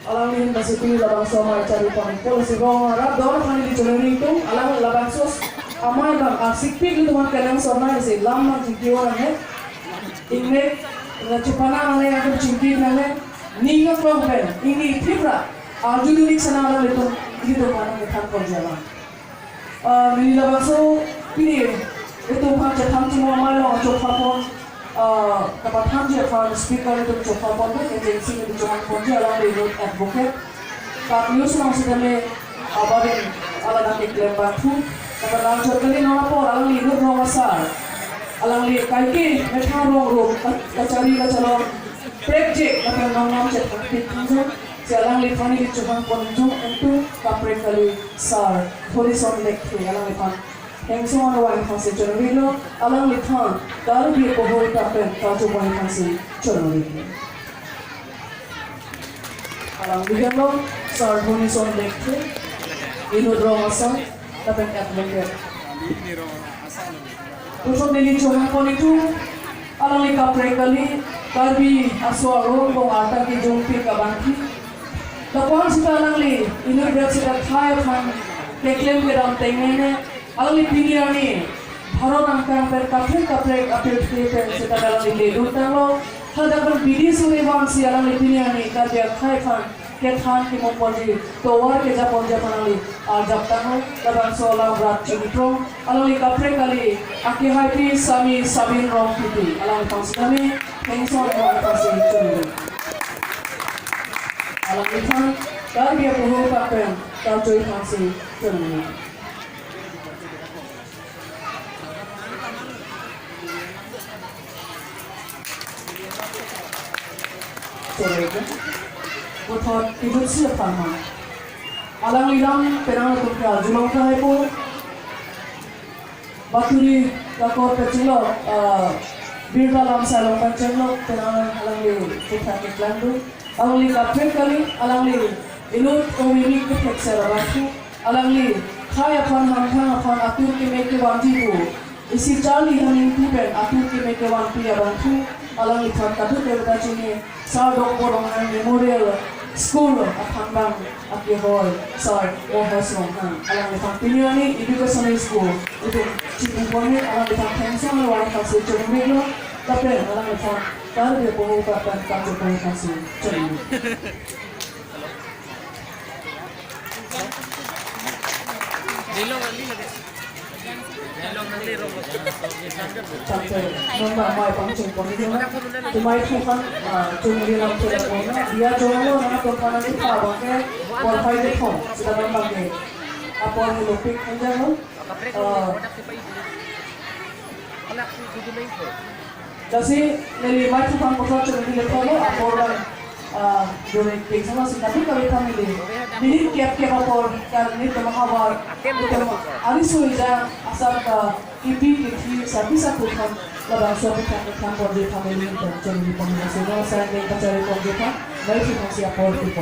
Alangin basipi labang somai cari pangkol sigong rap dona kani di chuleni itu alang labang sos amai bang sikpik itu man kadang somai se lam man jikiwa ne ingne rachupana ane aku cingki nane ninga program ini tibra ajudunik sanala itu mana kita kerjalan ni labang so pilih itu kan jatang cuma malu acok kapon kapag hamja from speaker itu coba pon agensi itu cuma ponji alam di road advocate kap news lang sila may abarin ala ng iklem batu kapag lang kali nona po alang li road no masar alang li kaiki metharong road kacari kacalong project kapag nong chat kapit kanjo si alang li fani di cuma ponjo itu kapre kali sar horizon lek alang li pan Hengso ano wang kasi chonrilo alang lithan daru bi pohol tapen kajo wang kasi chonrilo alang bigyan lo sar horizon lekhe inodro asa tapen atmosphere Pusok nili chonga ponitu alang li kapre kali karbi aswaro kong ata ki jongpi kabanti Lakuan sita alang li inodro sita thai khan teklem ke ram tengene Alang pilihani, baru nangkang kapre kita dalam ini lutang lo, hadapan bidi sungai bangsi alang pilihani kerja kaifan kethan kimon ponji, towar kerja ponja panali, ajab tango, dalam soalan berat cipro, alang kapre kali, aki happy sami sabin rong piti, alang pangsi kami, pengson rong pangsi curi, alang ikan, kerja pohon kapen, kacoi pangsi curi. Soreka, buat hidup siapa mah? Alang lilang perang untuk julong kahai pun, baturi lakor kecilo, birdalam salong kancelo perang alang li kita iklandu, alang li kapre kali, alang li ilut omini kita serabatu, alang li kaya pan hamhang pan atur kimeke wanjibu, isi cali hamin tuben atur kimeke wanti abantu. Alang ikan kadu kerja cini sardok borongan memorial school akhambang akihol sar mohasong alang ikan pilihan educational school itu cini bohong alang ikan pensiun lawan kasih cemeglo tapi alang ikan kalau dia bohong kapan kamu bohong kasih cemeglo Sampai nomor mai pangcung pon itu na, tumai tukan cuma di dalam telepon na, dia jono na tukanan itu pakai wifi telepon, sedang pakai apa yang lopik aja lo, jadi dari mai tukan pokok cuma di telepon lo, apa orang Jonek sama sih tapi kalau kami ini kiap-kiap apa kan ini termahawar hari sudah asal ke ibi bisa tuhan labang suatu kantor di kami ini dan jadi pengurus saya ingin mencari pengurus baik kita siap politik